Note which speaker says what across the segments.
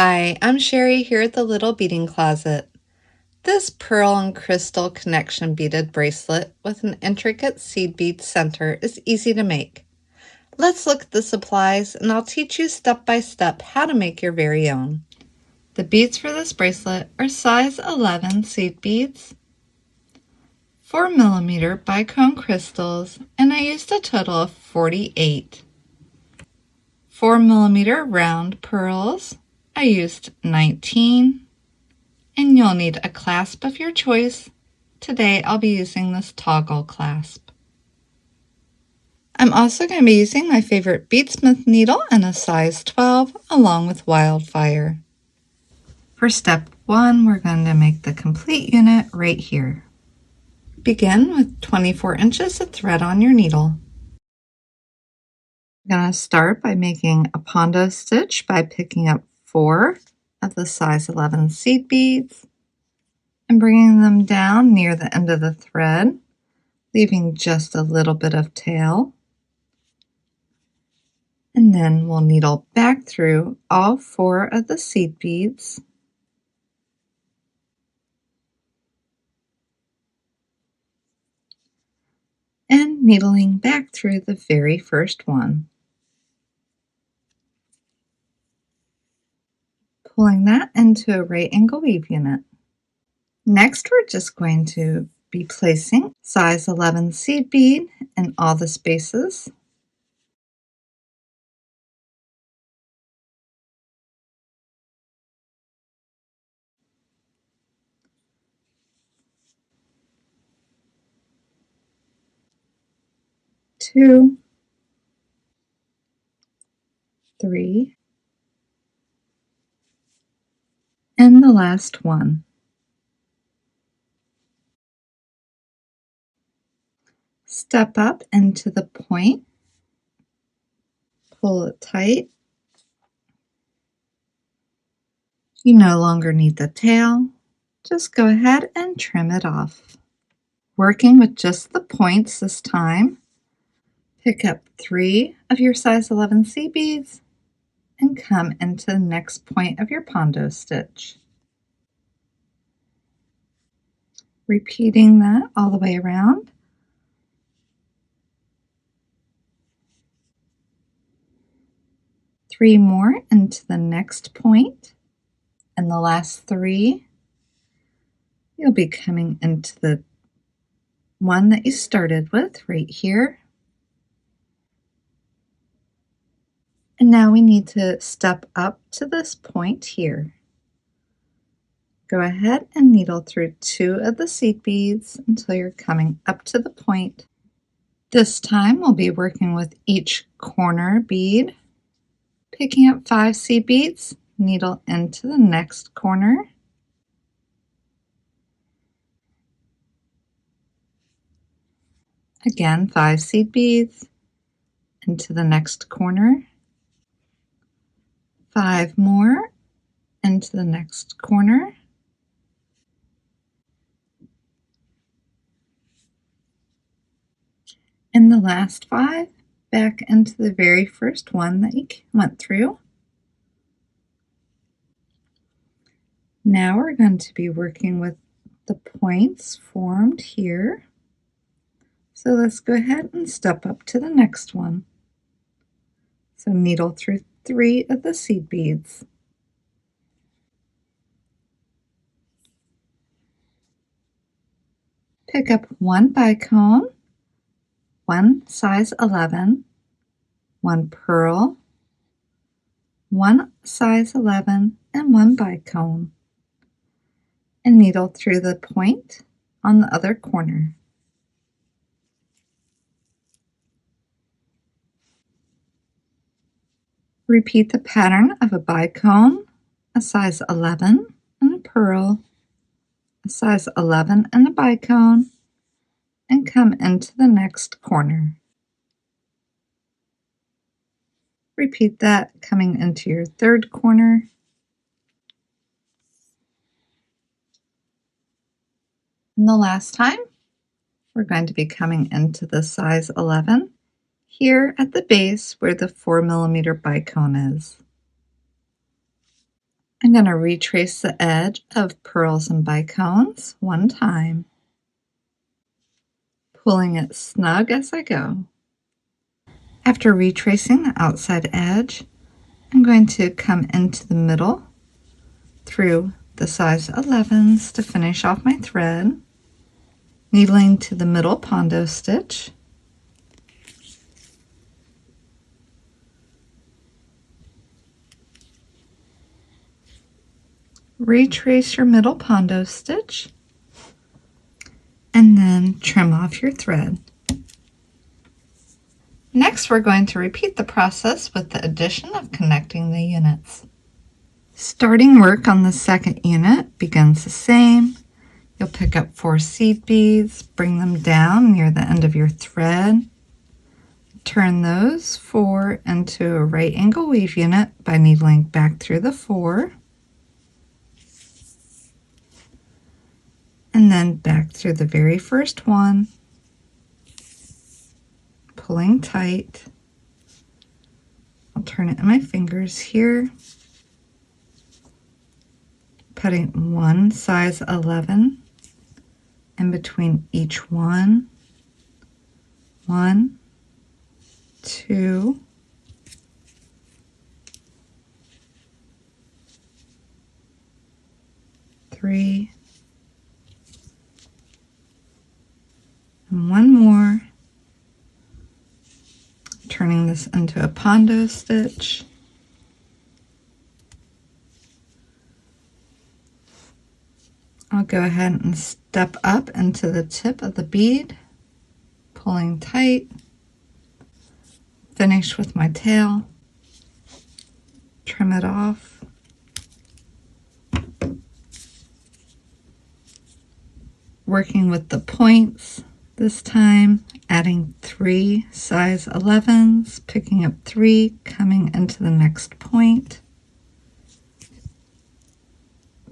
Speaker 1: Hi, I'm Sherry here at the Little Beading Closet. This pearl and crystal connection beaded bracelet with an intricate seed bead center is easy to make. Let's look at the supplies and I'll teach you step by step how to make your very own. The beads for this bracelet are size 11 seed beads, 4mm Bicone Crystals, and I used a total of 48. 4mm round pearls, I used 19, and you'll need a clasp of your choice. Today I'll be using this toggle clasp. I'm also going to be using my favorite beadsmith needle and a size 12 along with Wildfire. For step 1, we're going to make the complete unit right here. Begin with 24 inches of thread on your needle. I'm going to start by making a Pondo stitch by picking up 4 of the size 11 seed beads and bringing them down near the end of the thread, leaving just a little bit of tail. And then we'll needle back through all 4 of the seed beads. And needling back through the very first one. Pulling that into a right angle weave unit. Next, we're just going to be placing size 11 seed bead in all the spaces. Two, 3, and the last one. Step up into the point, pull it tight. You no longer need the tail, just go ahead and trim it off. Working with just the points this time, pick up 3 of your size 11 seed beads and come into the next point of your Pondo stitch. Repeating that all the way around. Three more into the next point, and the last 3 you'll be coming into the one that you started with right here. And now we need to step up to this point here. Go ahead and needle through 2 of the seed beads until you're coming up to the point. This time we'll be working with each corner bead. Picking up 5 seed beads, needle into the next corner. Again, 5 seed beads into the next corner. 5 more into the next corner. And the last 5 back into the very first one that you went through. Now we're going to be working with the points formed here. So let's go ahead and step up to the next one. So needle through 3 of the seed beads. Pick up 1 bicone, 1 size 11, 1 pearl, 1 size 11, and 1 bicone, and needle through the point on the other corner. Repeat the pattern of a bicone, a size 11, and a pearl, a size 11 and a bicone, and come into the next corner. Repeat that coming into your third corner. And the last time, we're going to be coming into the size 11 here at the base where the 4mm bicone is. I'm going to retrace the edge of pearls and bicones one time, pulling it snug as I go. After retracing the outside edge, I'm going to come into the middle through the size 11s to finish off my thread, needling to the middle Pondo stitch, retrace your middle Pondo stitch, and then trim off your thread. Next, we're going to repeat the process with the addition of connecting the units. Starting work on the second unit begins the same. You'll pick up 4 seed beads, bring them down near the end of your thread. Turn those 4 into a right angle weave unit by needling back through the 4. And then back through the very first one, pulling tight. I'll turn it in my fingers here, putting one size 11 in between each one. 1, 2, 3, and one more, turning this into a Pondo stitch. I'll go ahead and step up into the tip of the bead, pulling tight, finish with my tail, trim it off, working with the points this time, adding 3 size 11s, picking up 3, coming into the next point,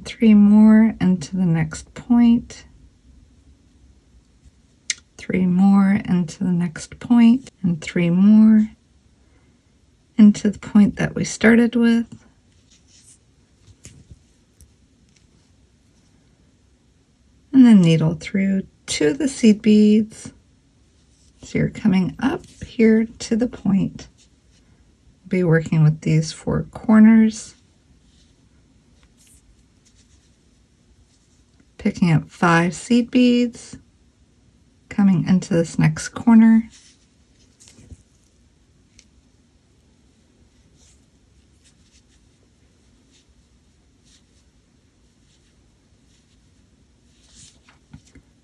Speaker 1: 3 more into the next point, 3 more into the next point, and 3 more into the point that we started with. And then needle through 2 of the seed beads. So you're coming up here to the point. Be working with these 4 corners. Picking up 5 seed beads, coming into this next corner.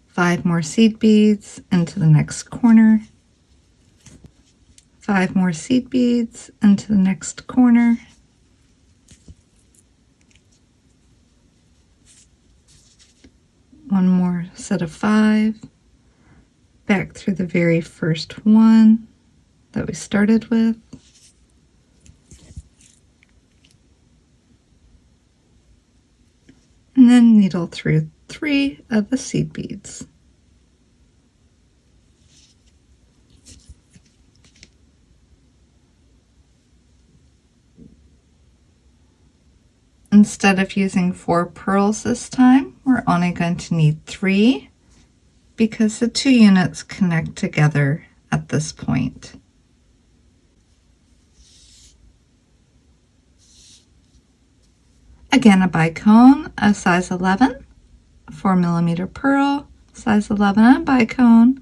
Speaker 1: Five more seed beads into the next corner. 5 more seed beads into the next corner. One more set of 5, back through the very first one that we started with. And then needle through 3 of the seed beads. Instead of using 4 pearls this time, we're only going to need 3 because the 2 units connect together at this point. Again, a bicone, a size 11, a 4mm pearl, size 11 and a bicone,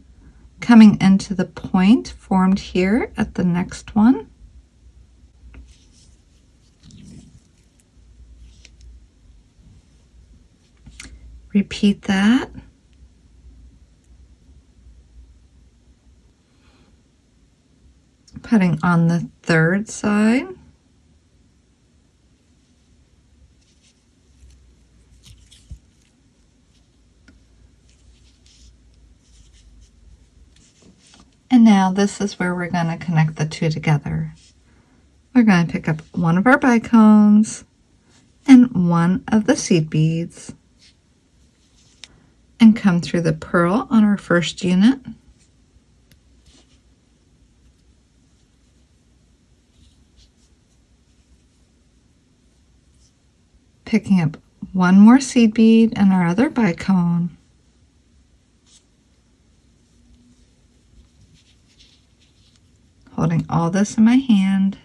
Speaker 1: coming into the point formed here at the next one. Repeat that. Putting on the 3rd side. And now this is where we're going to connect the 2 together. We're going to pick up one of our bicones and one of the seed beads and come through the pearl on our first unit. picking up one more seed bead in our other bicone. Holding all this in my hand.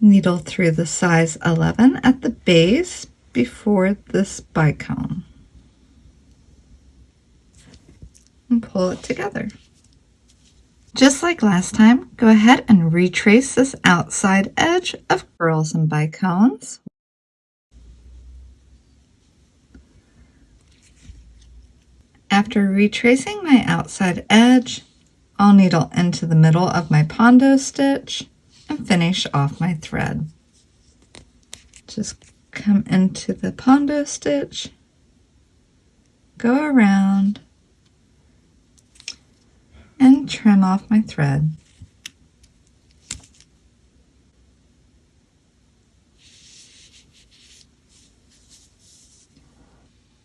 Speaker 1: Needle through the size 11 at the base before this bicone. And pull it together. Just like last time, go ahead and retrace this outside edge of pearls and bicones. After retracing my outside edge, I'll needle into the middle of my Pondo stitch and finish off my thread. Just come into the Pondo stitch, go around, and trim off my thread.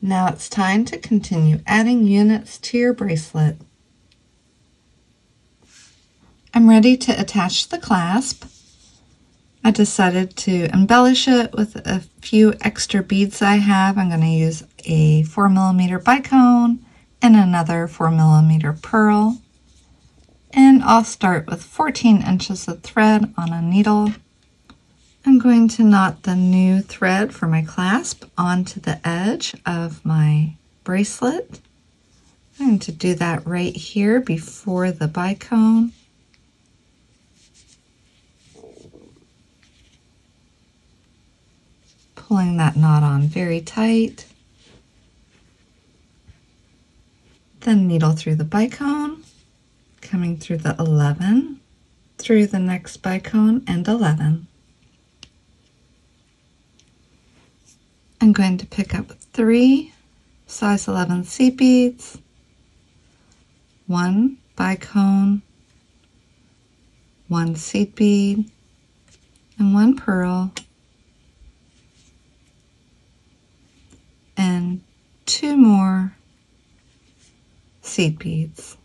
Speaker 1: Now it's time to continue adding units to your bracelet. I'm ready to attach the clasp. I decided to embellish it with a few extra beads I have. I'm going to use a 4mm bicone and another 4mm pearl. And I'll start with 14 inches of thread on a needle. I'm going to knot the new thread for my clasp onto the edge of my bracelet. I'm going to do that right here before the bicone. Pulling that knot on very tight. Then needle through the bicone, coming through the 11, through the next bicone and 11. I'm going to pick up 3 size 11 seed beads, 1 bicone, 1 seed bead, and 1 pearl, and 2 more seed beads.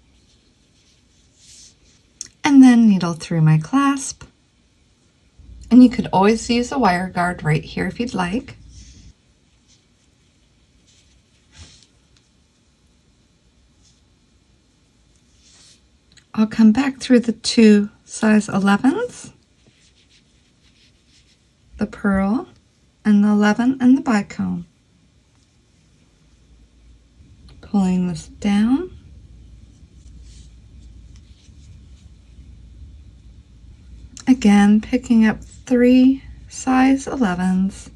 Speaker 1: And then needle through my clasp. And you could always use a wire guard right here if you'd like. I'll come back through the 2 size 11s, the pearl, and the 11 and the bicone. Pulling this down. Again, picking up 3 size 11s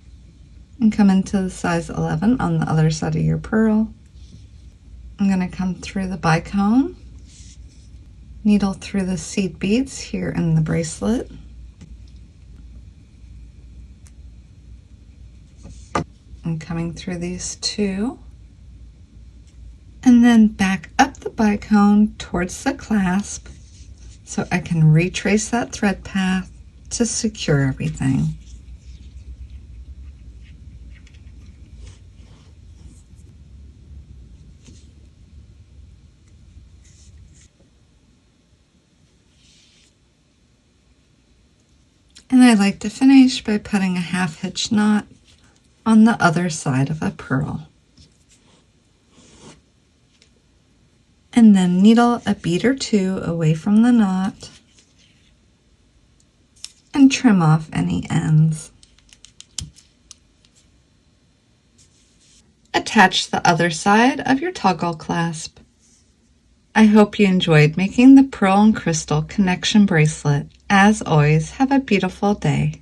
Speaker 1: and come into the size 11 on the other side of your pearl. I'm going to come through the bicone, needle through the seed beads here in the bracelet. And coming through these 2. And then back up the bicone towards the clasp so I can retrace that thread path to secure everything. And I like to finish by putting a half hitch knot on the other side of a pearl. And then needle a bead or 2 away from the knot and trim off any ends. Attach the other side of your toggle clasp. I hope you enjoyed making the pearl and crystal connection bracelet. As always, have a beautiful day.